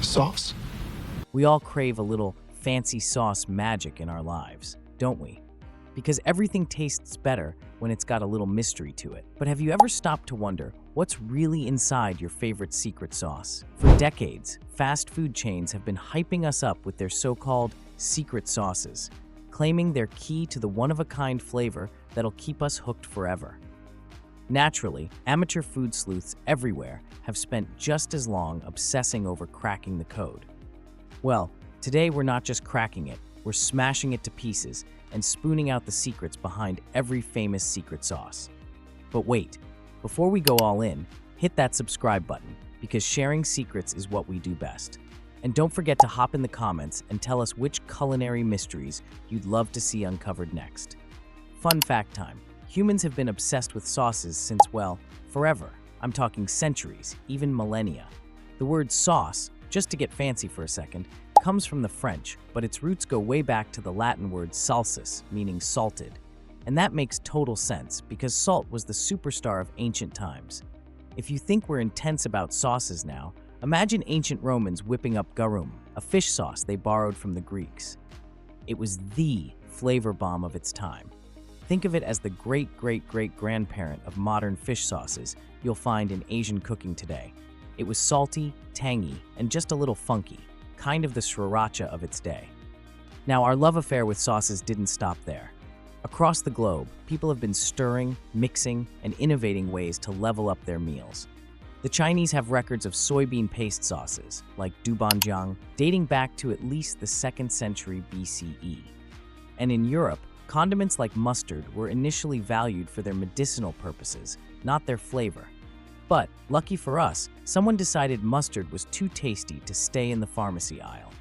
sauce? We all crave a little fancy sauce magic in our lives, don't we? Because everything tastes better when it's got a little mystery to it. But have you ever stopped to wonder what's really inside your favorite secret sauce? For decades, fast food chains have been hyping us up with their so-called secret sauces, claiming they're key to the one-of-a-kind flavor that'll keep us hooked forever. Naturally, amateur food sleuths everywhere have spent just as long obsessing over cracking the code. Well, today we're not just cracking it, we're smashing it to pieces and spooning out the secrets behind every famous secret sauce. But wait, before we go all in, hit that subscribe button, because sharing secrets is what we do best. And don't forget to hop in the comments and tell us which culinary mysteries you'd love to see uncovered next. Fun fact time. Humans have been obsessed with sauces since, well, forever. I'm talking centuries, even millennia. The word sauce, just to get fancy for a second, comes from the French, but its roots go way back to the Latin word salsus, meaning salted. And that makes total sense, because salt was the superstar of ancient times. If you think we're intense about sauces now, imagine ancient Romans whipping up garum, a fish sauce they borrowed from the Greeks. It was the flavor bomb of its time. Think of it as the great-great-great-grandparent of modern fish sauces you'll find in Asian cooking today. It was salty, tangy, and just a little funky, kind of the sriracha of its day. Now, our love affair with sauces didn't stop there. Across the globe, people have been stirring, mixing, and innovating ways to level up their meals. The Chinese have records of soybean paste sauces, like doubanjiang, dating back to at least the 2nd century BCE. And in Europe, condiments like mustard were initially valued for their medicinal purposes, not their flavor. But, lucky for us, someone decided mustard was too tasty to stay in the pharmacy aisle.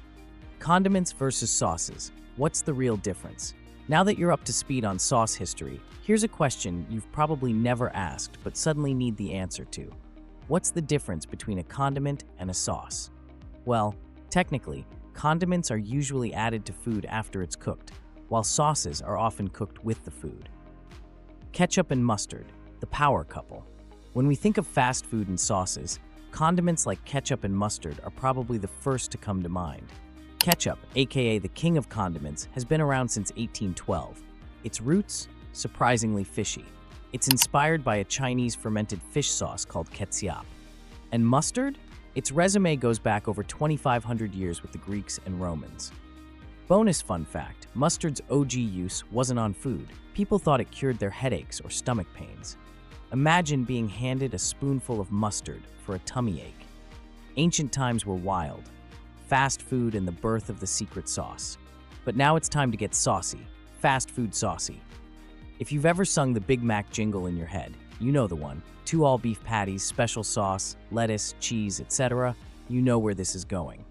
Condiments versus sauces. What's the real difference? Now that you're up to speed on sauce history, here's a question you've probably never asked but suddenly need the answer to. What's the difference between a condiment and a sauce? Well, technically, condiments are usually added to food after it's cooked, while sauces are often cooked with the food. Ketchup and mustard, the power couple. When we think of fast food and sauces, condiments like ketchup and mustard are probably the first to come to mind. Ketchup, aka the king of condiments, has been around since 1812. Its roots? Surprisingly fishy. It's inspired by a Chinese fermented fish sauce called ketchup. And mustard? Its resume goes back over 2,500 years with the Greeks and Romans. Bonus fun fact, mustard's OG use wasn't on food. People thought it cured their headaches or stomach pains. Imagine being handed a spoonful of mustard for a tummy ache. Ancient times were wild. Fast food and the birth of the secret sauce. But now it's time to get saucy. Fast food saucy. If you've ever sung the Big Mac jingle in your head, you know the one. 2 all-beef patties, special sauce, lettuce, cheese, etc. You know where this is going.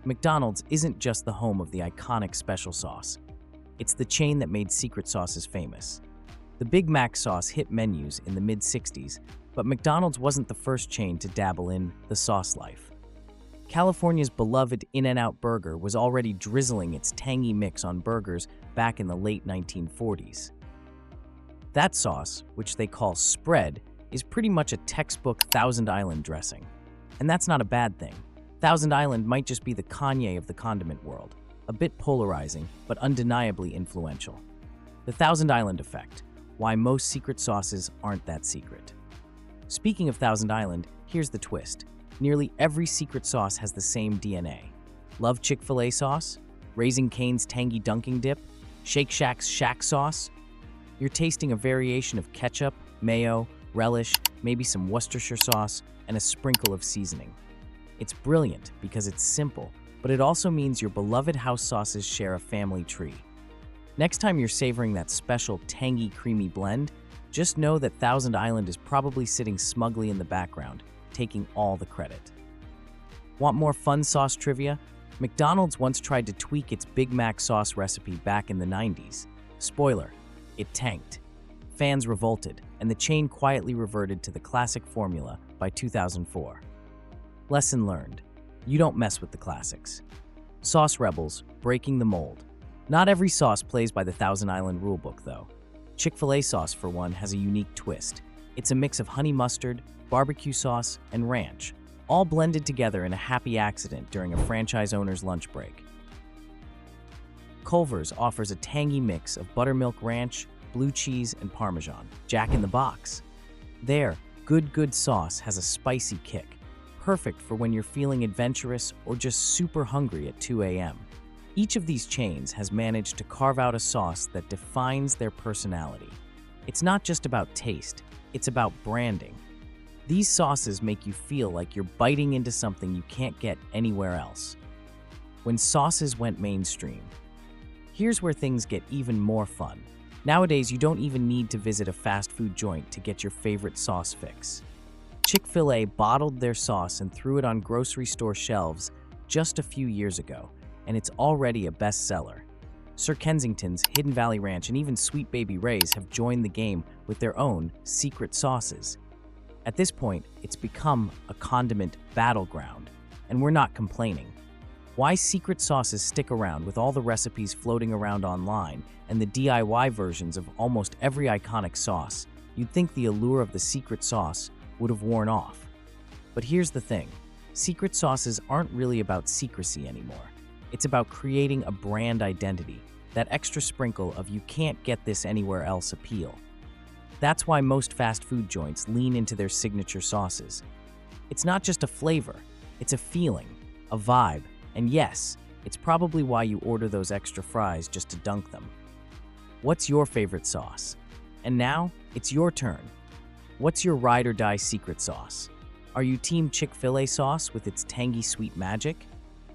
McDonald's isn't just the home of the iconic special sauce. It's the chain that made secret sauces famous. The Big Mac sauce hit menus in the mid-60s, but McDonald's wasn't the first chain to dabble in the sauce life. California's beloved In-N-Out Burger was already drizzling its tangy mix on burgers back in the late 1940s. That sauce, which they call spread, is pretty much a textbook Thousand Island dressing. And that's not a bad thing. Thousand Island might just be the Kanye of the condiment world, a bit polarizing, but undeniably influential. The Thousand Island effect. Why most secret sauces aren't that secret. Speaking of Thousand Island, here's the twist. Nearly every secret sauce has the same DNA. Love Chick-fil-A sauce? Raising Cane's tangy dunking dip? Shake Shack's Shack sauce? You're tasting a variation of ketchup, mayo, relish, maybe some Worcestershire sauce, and a sprinkle of seasoning. It's brilliant because it's simple, but it also means your beloved house sauces share a family tree. Next time you're savoring that special tangy, creamy blend, just know that Thousand Island is probably sitting smugly in the background, taking all the credit. Want more fun sauce trivia? McDonald's once tried to tweak its Big Mac sauce recipe back in the 90s. Spoiler, it tanked. Fans revolted, and the chain quietly reverted to the classic formula by 2004. Lesson learned. You don't mess with the classics. Sauce rebels, breaking the mold. Not every sauce plays by the Thousand Island rulebook, though. Chick-fil-A sauce, for one, has a unique twist. It's a mix of honey mustard, barbecue sauce, and ranch. all blended together in a happy accident during a franchise owner's lunch break. Culver's offers a tangy mix of buttermilk ranch, blue cheese, and Parmesan. Jack in the Box. Their good sauce has a spicy kick, perfect for when you're feeling adventurous or just super hungry at 2 a.m. Each of these chains has managed to carve out a sauce that defines their personality. It's not just about taste, it's about branding. These sauces make you feel like you're biting into something you can't get anywhere else. When sauces went mainstream, here's where things get even more fun. Nowadays, you don't even need to visit a fast food joint to get your favorite sauce fix. Chick-fil-A bottled their sauce and threw it on grocery store shelves just a few years ago, and it's already a bestseller. Sir Kensington's, Hidden Valley Ranch, and even Sweet Baby Ray's have joined the game with their own secret sauces. At this point, it's become a condiment battleground, and we're not complaining. Why secret sauces stick around with all the recipes floating around online and the DIY versions of almost every iconic sauce, you'd think the allure of the secret sauce would have worn off. But here's the thing, secret sauces aren't really about secrecy anymore. It's about creating a brand identity, that extra sprinkle of you can't get this anywhere else appeal. That's why most fast food joints lean into their signature sauces. It's not just a flavor, it's a feeling, a vibe, and yes, it's probably why you order those extra fries just to dunk them. What's your favorite sauce? And now, it's your turn. What's your ride or die secret sauce? Are you team Chick-fil-A sauce with its tangy sweet magic?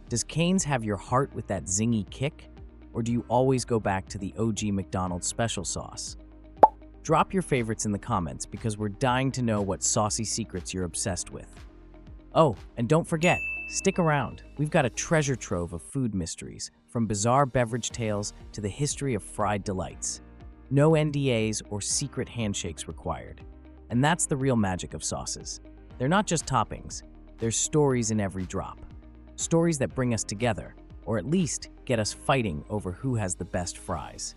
Does Cane's have your heart with that zingy kick? Or do you always go back to the OG McDonald's special sauce? Drop your favorites in the comments because we're dying to know what saucy secrets you're obsessed with. Oh, and don't forget, stick around. We've got a treasure trove of food mysteries, from bizarre beverage tales to the history of fried delights. No NDAs or secret handshakes required. And that's the real magic of sauces. They're not just toppings, there's stories in every drop. Stories that bring us together, or at least get us fighting over who has the best fries.